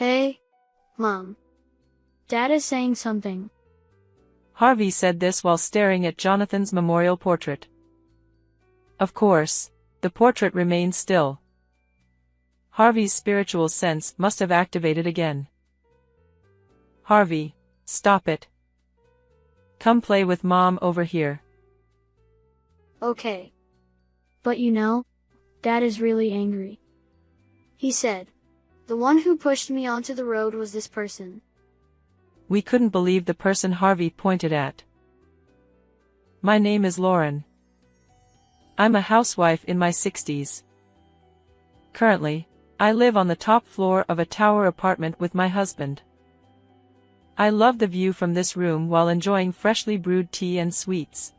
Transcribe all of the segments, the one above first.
Hey, Mom. Dad is saying something. Harvey said this while staring at Jonathan's memorial portrait. Of course, the portrait remained still. Harvey's spiritual sense must have activated again. Harvey, stop it. Come play with Mom over here. Okay. But Dad is really angry. He said, the one who pushed me onto the road was this person. We couldn't believe the person Harvey pointed at. My name is Lauren. I'm a housewife in my 60s. Currently, I live on the top floor of a tower apartment with my husband. I love the view from this room while enjoying freshly brewed tea and sweets.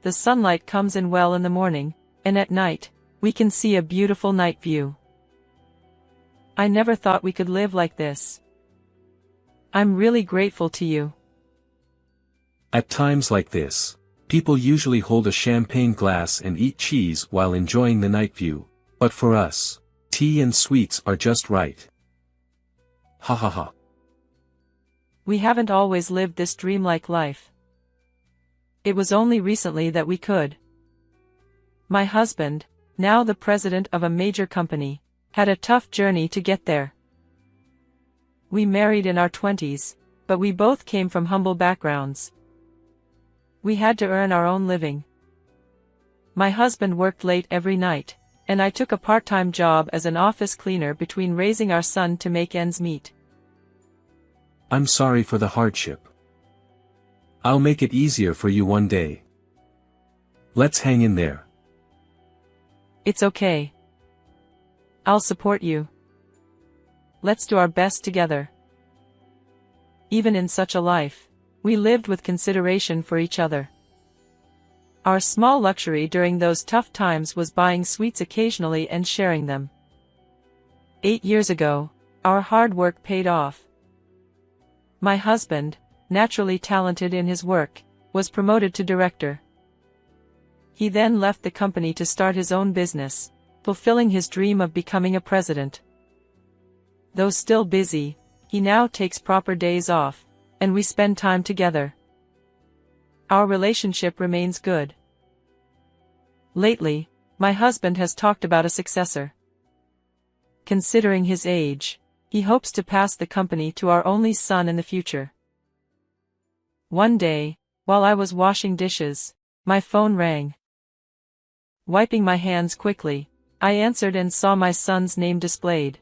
The sunlight comes in well in the morning, and at night, we can see a beautiful night view. I never thought we could live like this. I'm really grateful to you. At times like this, people usually hold a champagne glass and eat cheese while enjoying the night view, but for us, tea and sweets are just right. Ha ha ha. We haven't always lived this dreamlike life. It was only recently that we could. My husband, now the president of a major company, had a tough journey to get there. We married in our 20s, but we both came from humble backgrounds. We had to earn our own living. My husband worked late every night, and I took a part-time job as an office cleaner between raising our son to make ends meet. I'm sorry for the hardship. I'll make it easier for you one day. Let's hang in there. It's okay. I'll support you. Let's do our best together. Even in such a life, we lived with consideration for each other. Our small luxury during those tough times was buying sweets occasionally and sharing them. 8 years ago, our hard work paid off. My husband, naturally talented in his work, was promoted to director. He then left the company to start his own business, fulfilling his dream of becoming a president. Though still busy, he now takes proper days off, and we spend time together. Our relationship remains good. Lately, my husband has talked about a successor. Considering his age, he hopes to pass the company to our only son in the future. One day, while I was washing dishes, my phone rang. Wiping my hands quickly, I answered and saw my son's name displayed.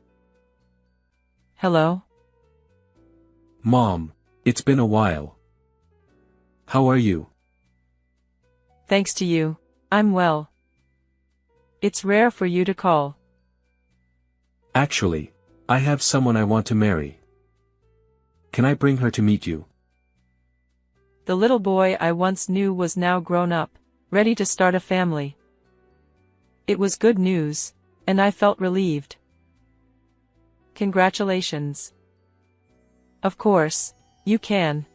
Hello? Mom, it's been a while. How are you? Thanks to you, I'm well. It's rare for you to call. Actually, I have someone I want to marry. Can I bring her to meet you? The little boy I once knew was now grown up, ready to start a family. It was good news, and I felt relieved. Congratulations. Of course, you can.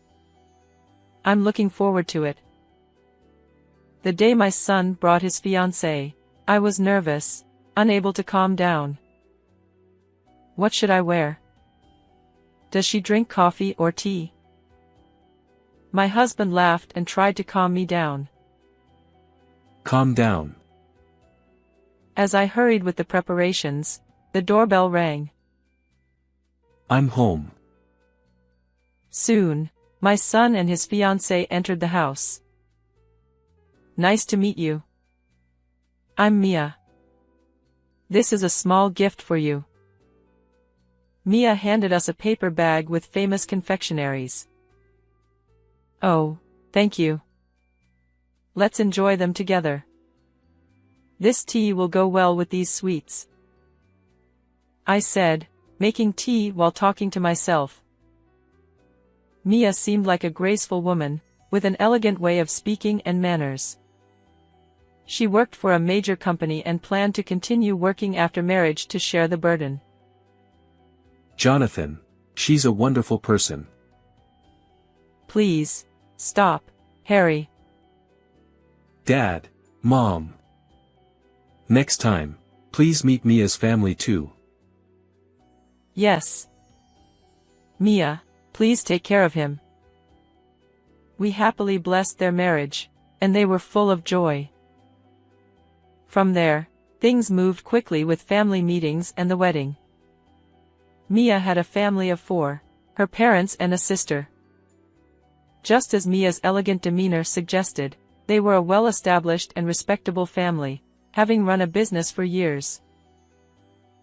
I'm looking forward to it. The day my son brought his fiancée, I was nervous, unable to calm down. What should I wear? Does she drink coffee or tea? My husband laughed and tried to calm me down. Calm down. As I hurried with the preparations, the doorbell rang. I'm home. Soon, my son and his fiancée entered the house. Nice to meet you. I'm Mia. This is a small gift for you. Mia handed us a paper bag with famous confectionaries. Oh, thank you. Let's enjoy them together. This tea will go well with these sweets, I said, making tea while talking to myself. Mia seemed like a graceful woman, with an elegant way of speaking and manners. She worked for a major company and planned to continue working after marriage to share the burden. Jonathan, she's a wonderful person. Please, stop, Harry. Dad, Mom. Next time, please meet Mia's family too. Yes. Mia, please take care of him. We happily blessed their marriage, and they were full of joy. From there, things moved quickly with family meetings and the wedding. Mia had a family of 4, her parents and a sister. Just as Mia's elegant demeanor suggested, they were a well-established and respectable family, having run a business for years.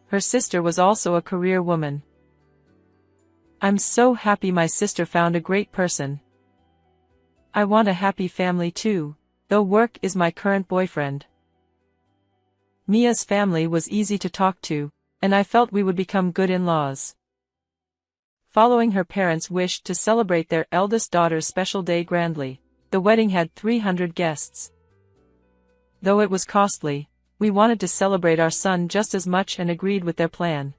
Her sister was also a career woman. I'm so happy my sister found a great person. I want a happy family too, though work is my current boyfriend. Mia's family was easy to talk to, and I felt we would become good in-laws. Following her parents' wish to celebrate their eldest daughter's special day grandly, the wedding had 300 guests. Though it was costly, we wanted to celebrate our son just as much and agreed with their plan.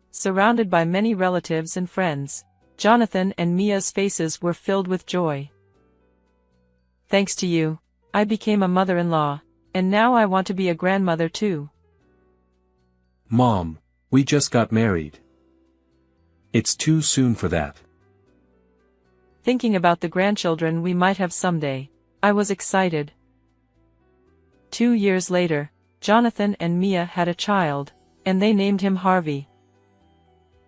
Surrounded by many relatives and friends, Jonathan and Mia's faces were filled with joy. Thanks to you, I became a mother-in-law, and now I want to be a grandmother too. Mom, we just got married. It's too soon for that. Thinking about the grandchildren we might have someday, I was excited. 2 years later, Jonathan and Mia had a child, and they named him Harvey.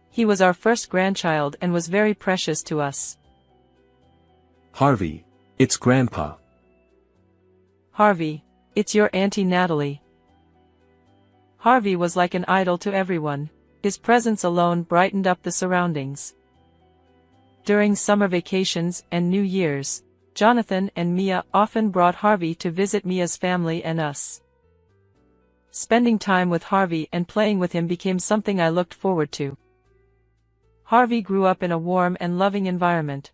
He was our first grandchild and was very precious to us. Harvey, it's Grandpa. Harvey, it's your Auntie Natalie. Harvey was like an idol to everyone. His presence alone brightened up the surroundings. During summer vacations and New Year's, Jonathan and Mia often brought Harvey to visit Mia's family and us. Spending time with Harvey and playing with him became something I looked forward to. Harvey grew up in a warm and loving environment.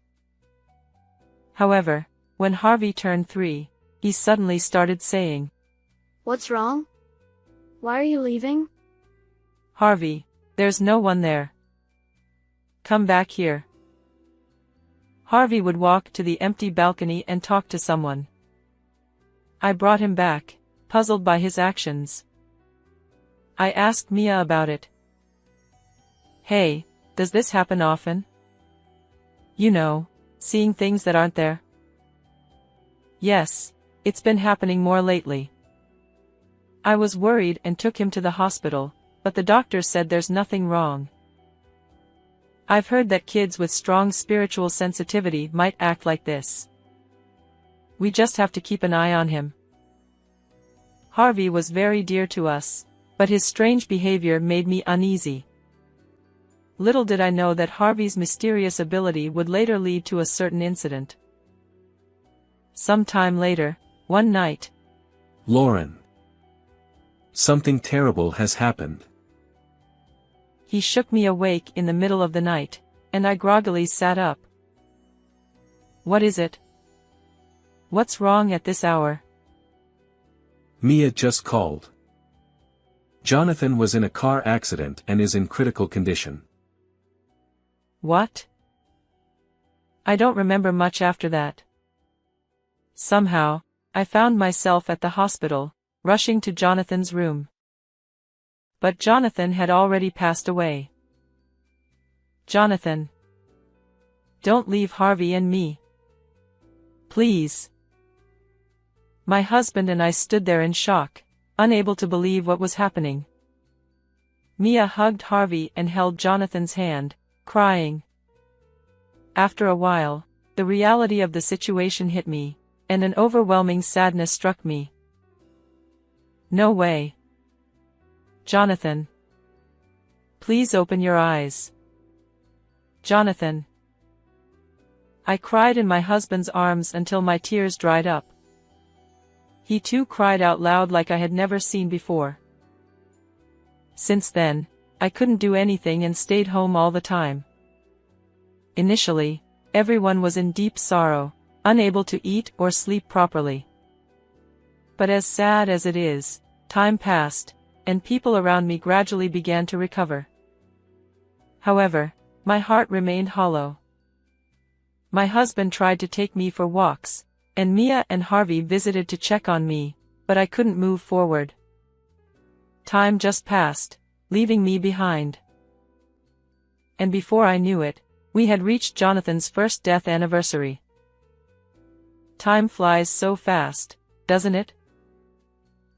However, when Harvey turned 3, he suddenly started saying, What's wrong? Why are you leaving? Harvey, there's no one there. Come back here. Harvey would walk to the empty balcony and talk to someone. I brought him back, puzzled by his actions. I asked Mia about it. Hey, does this happen often? You know, seeing things that aren't there? Yes, it's been happening more lately. I was worried and took him to the hospital, but the doctor said there's nothing wrong. I've heard that kids with strong spiritual sensitivity might act like this. We just have to keep an eye on him. Harvey was very dear to us, but his strange behavior made me uneasy. Little did I know that Harvey's mysterious ability would later lead to a certain incident. Some time later, one night. Lauren. Something terrible has happened. He shook me awake in the middle of the night, and I groggily sat up. What is it? What's wrong at this hour? Mia just called. Jonathan was in a car accident and is in critical condition. What? I don't remember much after that. Somehow, I found myself at the hospital, rushing to Jonathan's room. But Jonathan had already passed away. Jonathan. Don't leave Harvey and me. Please. My husband and I stood there in shock, unable to believe what was happening. Mia hugged Harvey and held Jonathan's hand, crying. After a while, the reality of the situation hit me, and an overwhelming sadness struck me. No way. Jonathan. Please open your eyes. Jonathan. I cried in my husband's arms until my tears dried up. He too cried out loud like I had never seen before. Since then, I couldn't do anything and stayed home all the time. Initially, everyone was in deep sorrow, unable to eat or sleep properly. But as sad as it is, time passed, and people around me gradually began to recover. However, my heart remained hollow. My husband tried to take me for walks, and Mia and Harvey visited to check on me, but I couldn't move forward. Time just passed, leaving me behind. and before I knew it, we had reached Jonathan's first death anniversary. Time flies so fast, doesn't it?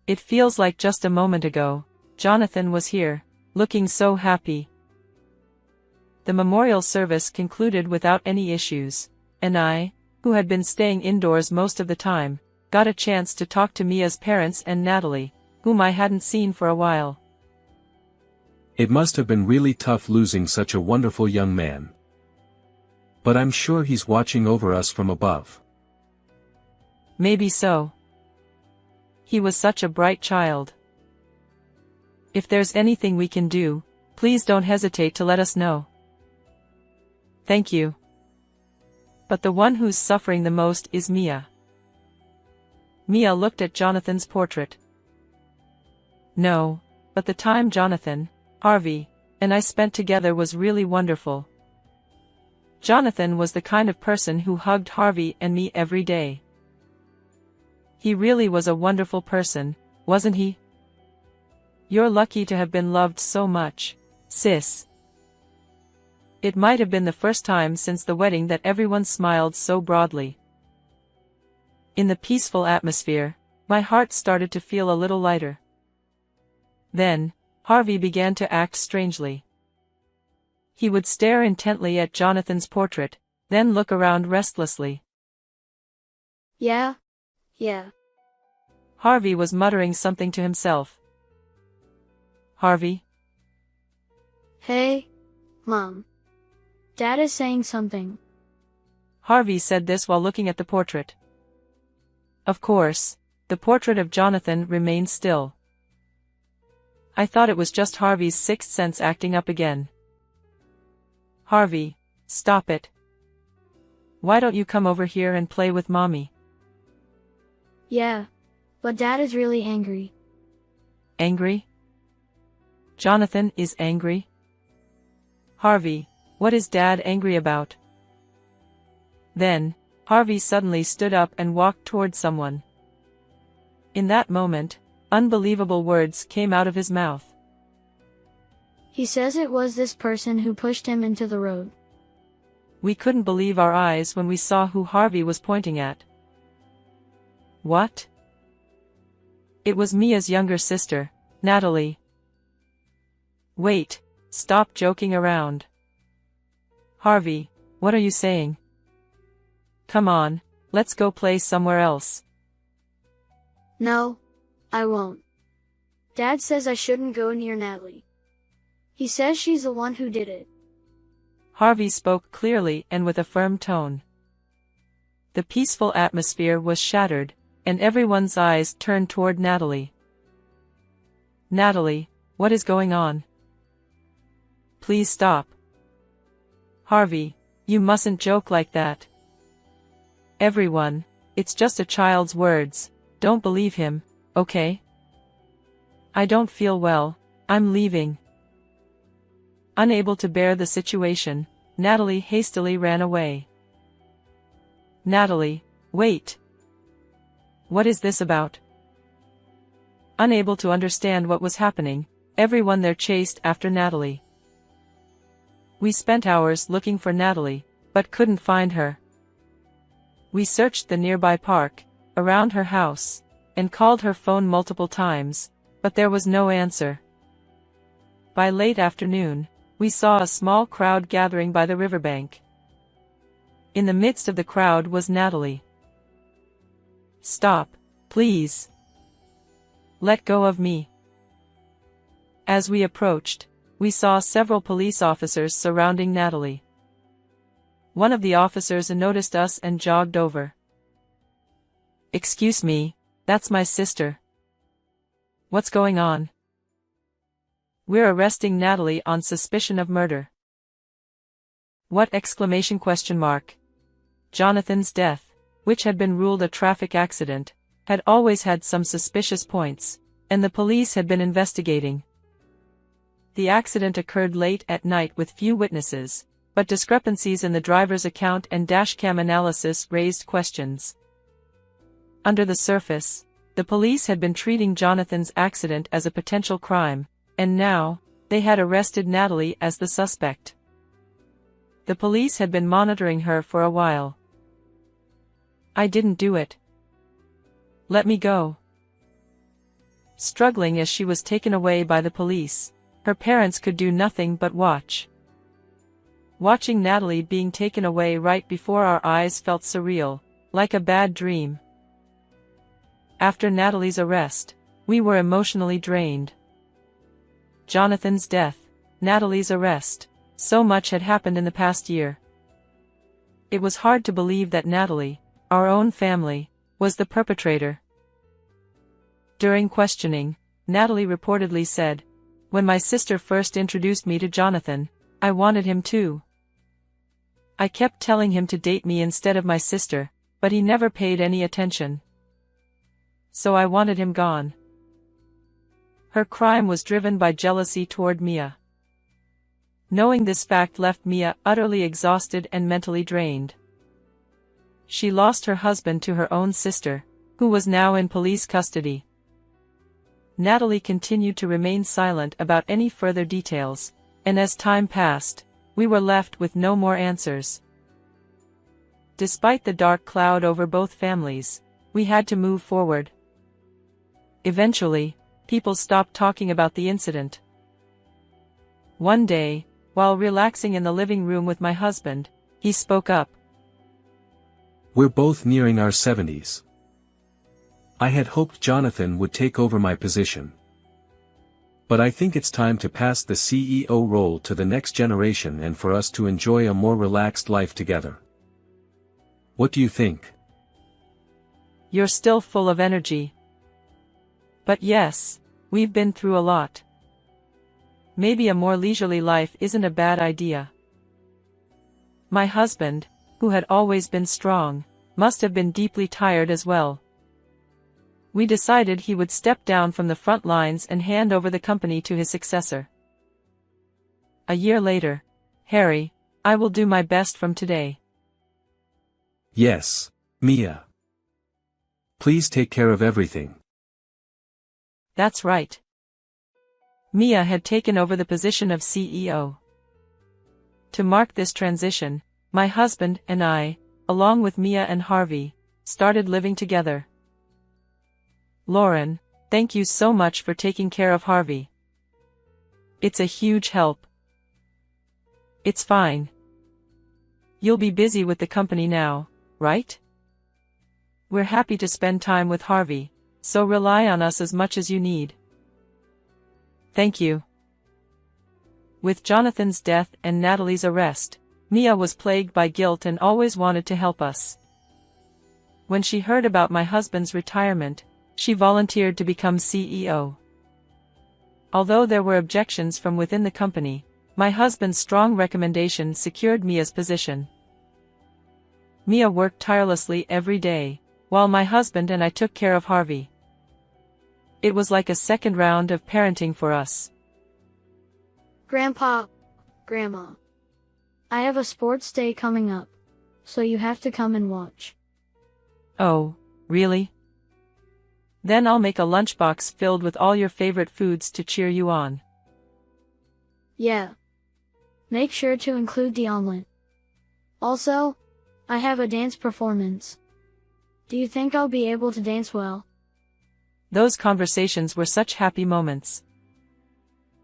It feels like just a moment ago, Jonathan was here, looking so happy. The memorial service concluded without any issues, and I, who had been staying indoors most of the time, got a chance to talk to Mia's parents and Natalie, whom I hadn't seen for a while. It must have been really tough losing such a wonderful young man. But I'm sure he's watching over us from above. Maybe so. He was such a bright child. If there's anything we can do, please don't hesitate to let us know. Thank you. But the one who's suffering the most is Mia. Mia looked at Jonathan's portrait. No, but the time Jonathan, Harvey, and I spent together was really wonderful. Jonathan was the kind of person who hugged Harvey and me every day. He really was a wonderful person, wasn't he? You're lucky to have been loved so much, sis. It might have been the first time since the wedding that everyone smiled so broadly. In the peaceful atmosphere, my heart started to feel a little lighter. Then, Harvey began to act strangely. He would stare intently at Jonathan's portrait, then look around restlessly. Yeah. Harvey was muttering something to himself. Harvey? Hey, Mom. Dad is saying something. Harvey said this while looking at the portrait. Of course, the portrait of Jonathan remained still. I thought it was just Harvey's sixth sense acting up again. Harvey, stop it. Why don't you come over here and play with Mommy? Yeah, but Dad is really angry. Angry? Jonathan is angry? Harvey, what is Dad angry about? Then, Harvey suddenly stood up and walked toward someone. In that moment, unbelievable words came out of his mouth. He says it was this person who pushed him into the road. We couldn't believe our eyes when we saw who Harvey was pointing at. What? It was Mia's younger sister, Natalie. Wait, stop joking around. Harvey, what are you saying? Come on, let's go play somewhere else. No, I won't. Dad says I shouldn't go near Natalie. He says she's the one who did it. Harvey spoke clearly and with a firm tone. The peaceful atmosphere was shattered, and everyone's eyes turned toward Natalie. Natalie, what is going on? Please stop. Harvey, you mustn't joke like that. Everyone, it's just a child's words, don't believe him, okay? I don't feel well, I'm leaving. Unable to bear the situation, Natalie hastily ran away. Natalie, wait. What is this about? Unable to understand what was happening, everyone there chased after Natalie. We spent hours looking for Natalie, but couldn't find her. We searched the nearby park, around her house, and called her phone multiple times, but there was no answer. By late afternoon, we saw a small crowd gathering by the riverbank. In the midst of the crowd was Natalie. Stop, please. Let go of me. As we approached, we saw several police officers surrounding Natalie. One of the officers noticed us and jogged over. Excuse me, that's my sister. What's going on? We're arresting Natalie on suspicion of murder. What exclamation question mark? Jonathan's death, which had been ruled a traffic accident, had always had some suspicious points, and the police had been investigating. The accident occurred late at night with few witnesses, but discrepancies in the driver's account and dashcam analysis raised questions. Under the surface, the police had been treating Jonathan's accident as a potential crime, and now, they had arrested Natalie as the suspect. The police had been monitoring her for a while. I didn't do it. Let me go. Struggling as she was taken away by the police, her parents could do nothing but watch. Watching Natalie being taken away right before our eyes felt surreal, like a bad dream. After Natalie's arrest, we were emotionally drained. Jonathan's death, Natalie's arrest, so much had happened in the past year. It was hard to believe that Natalie, our own family, was the perpetrator. During questioning, Natalie reportedly said, "When my sister first introduced me to Jonathan, I wanted him too. I kept telling him to date me instead of my sister, but he never paid any attention. So I wanted him gone." Her crime was driven by jealousy toward Mia. Knowing this fact left Mia utterly exhausted and mentally drained. She lost her husband to her own sister, who was now in police custody. Natalie continued to remain silent about any further details, and as time passed, we were left with no more answers. Despite the dark cloud over both families, we had to move forward. Eventually, people stopped talking about the incident. One day, while relaxing in the living room with my husband, he spoke up. "We're both nearing our 70s. I had hoped Jonathan would take over my position. But I think it's time to pass the CEO role to the next generation and for us to enjoy a more relaxed life together. What do you think?" You're still full of energy. But yes, we've been through a lot. Maybe a more leisurely life isn't a bad idea. My husband, who had always been strong, must have been deeply tired as well. We decided he would step down from the front lines and hand over the company to his successor. A year later, "Harry, I will do my best from today." "Yes, Mia. Please take care of everything." That's right. Mia had taken over the position of CEO. To mark this transition, my husband and I, along with Mia and Harvey, started living together. Lauren, thank you so much for taking care of Harvey. It's a huge help. It's fine. You'll be busy with the company now, right? We're happy to spend time with Harvey, so rely on us as much as you need. Thank you. With Jonathan's death and Natalie's arrest, Mia was plagued by guilt and always wanted to help us. When she heard about my husband's retirement, she volunteered to become CEO. Although there were objections from within the company, my husband's strong recommendation secured Mia's position. Mia worked tirelessly every day, while my husband and I took care of Harvey. It was like a second round of parenting for us. Grandpa, Grandma, I have a sports day coming up, so you have to come and watch. Oh, really? Then I'll make a lunchbox filled with all your favorite foods to cheer you on. Yeah. Make sure to include the omelet. Also, I have a dance performance. Do you think I'll be able to dance well? Those conversations were such happy moments.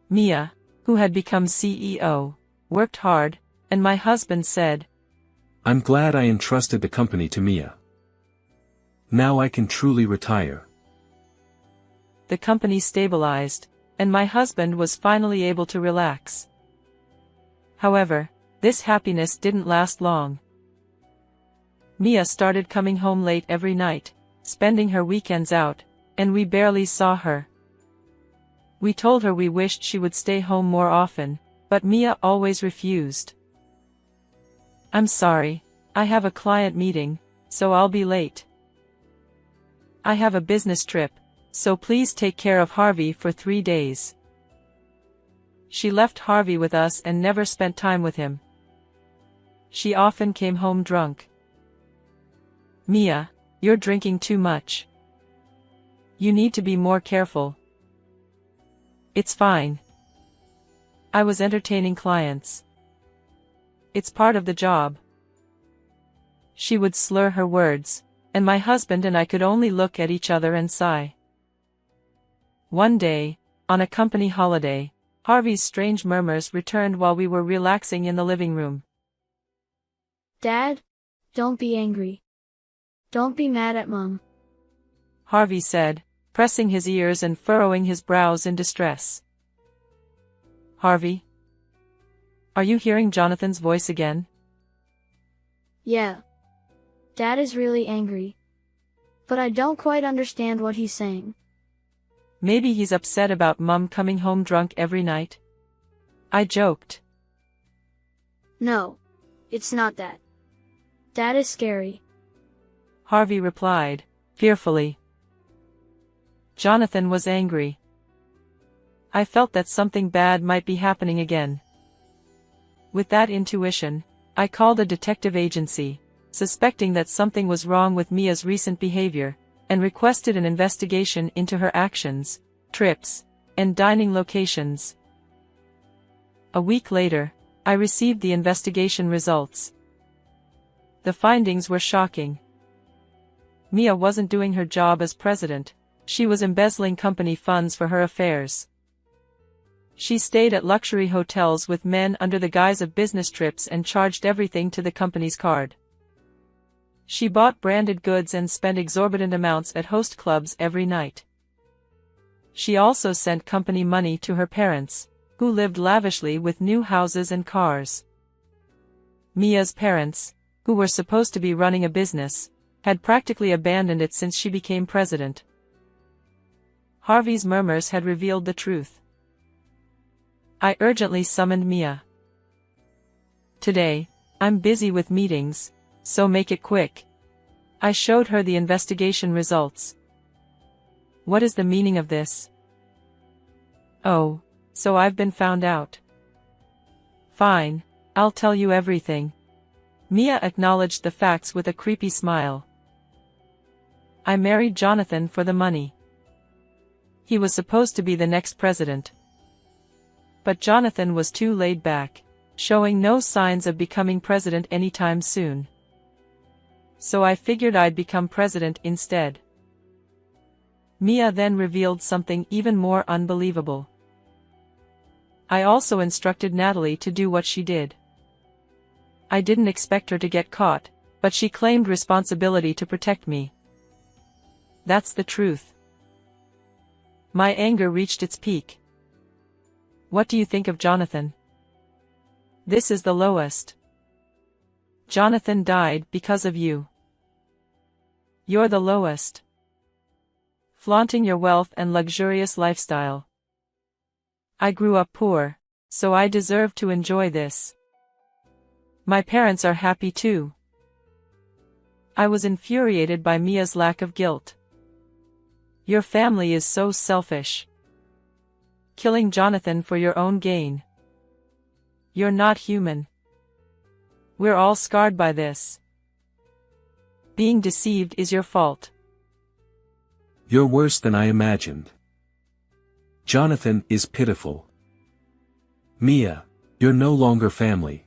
Mia, who had become CEO, worked hard, and my husband said, "I'm glad I entrusted the company to Mia. Now I can truly retire." The company stabilized, and my husband was finally able to relax. However, this happiness didn't last long. Mia started coming home late every night, spending her weekends out, and we barely saw her. We told her we wished she would stay home more often, but Mia always refused. "I'm sorry, I have a client meeting, so I'll be late. I have a business trip, so please take care of Harvey for 3 days." She left Harvey with us and never spent time with him. She often came home drunk. "Mia, you're drinking too much. You need to be more careful." "It's fine. I was entertaining clients." It's part of the job. She would slur her words, and my husband and I could only look at each other and sigh. One day, on a company holiday, Harvey's strange murmurs returned while we were relaxing in the living room. Dad, don't be angry. Don't be mad at Mom. Harvey said, pressing his ears and furrowing his brows in distress. Harvey? Are you hearing Jonathan's voice again? Yeah. Dad is really angry. But I don't quite understand what he's saying. Maybe he's upset about Mum coming home drunk every night. I joked. No. It's not that. Dad is scary. Harvey replied, fearfully. Jonathan was angry. I felt that something bad might be happening again. With that intuition, I called a detective agency, suspecting that something was wrong with Mia's recent behavior, and requested an investigation into her actions, trips, and dining locations. A week later, I received the investigation results. The findings were shocking. Mia wasn't doing her job as president, she was embezzling company funds for her affairs. She stayed at luxury hotels with men under the guise of business trips and charged everything to the company's card. She bought branded goods and spent exorbitant amounts at host clubs every night. She also sent company money to her parents, who lived lavishly with new houses and cars. Mia's parents, who were supposed to be running a business, had practically abandoned it since she became president. Harvey's murmurs had revealed the truth. I urgently summoned Mia. Today, I'm busy with meetings, so make it quick. I showed her the investigation results. What is the meaning of this? Oh, so I've been found out. Fine, I'll tell you everything. Mia acknowledged the facts with a creepy smile. I married Jonathan for the money. He was supposed to be the next president. But Jonathan was too laid back, showing no signs of becoming president anytime soon. So I figured I'd become president instead. Mia then revealed something even more unbelievable. I also instructed Natalie to do what she did. I didn't expect her to get caught, but she claimed responsibility to protect me. That's the truth. My anger reached its peak. What do you think of Jonathan? This is the lowest. Jonathan died because of you. You're the lowest. Flaunting your wealth and luxurious lifestyle. I grew up poor, so I deserve to enjoy this. My parents are happy too. I was infuriated by Mia's lack of guilt. Your family is so selfish. Killing Jonathan for your own gain. You're not human. We're all scarred by this. Being deceived is your fault. You're worse than I imagined. Jonathan is pitiful. Mia, you're no longer family.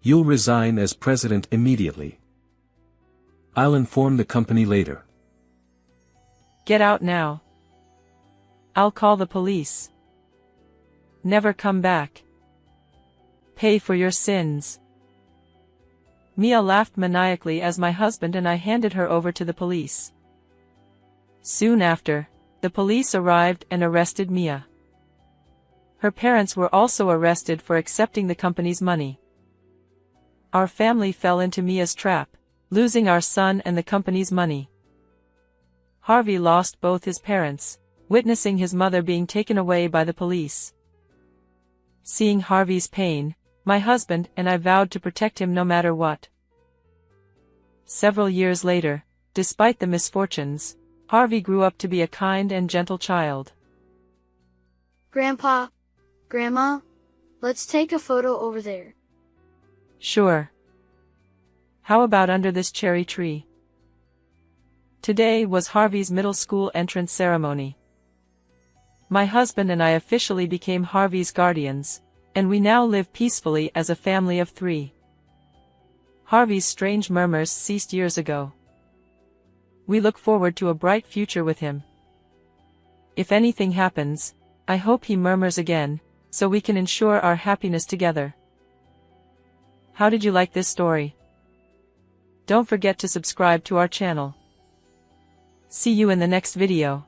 You'll resign as president immediately. I'll inform the company later. Get out now. I'll call the police. Never come back. Pay for your sins. Mia laughed maniacally as my husband and I handed her over to the police. Soon after, the police arrived and arrested Mia. Her parents were also arrested for accepting the company's money. Our family fell into Mia's trap, losing our son and the company's money. Harvey lost both his parents, witnessing his mother being taken away by the police. Seeing Harvey's pain, my husband and I vowed to protect him no matter what. Several years later, despite the misfortunes, Harvey grew up to be a kind and gentle child. Grandpa, Grandma, let's take a photo over there. Sure. How about under this cherry tree? Today was Harvey's middle school entrance ceremony. My husband and I officially became Harvey's guardians, And we now live peacefully as a family of 3. Harvey's strange murmurs ceased years ago. We look forward to a bright future with him. If anything happens, I hope he murmurs again, so we can ensure our happiness together. How did you like this story? Don't forget to subscribe to our channel. See you in the next video.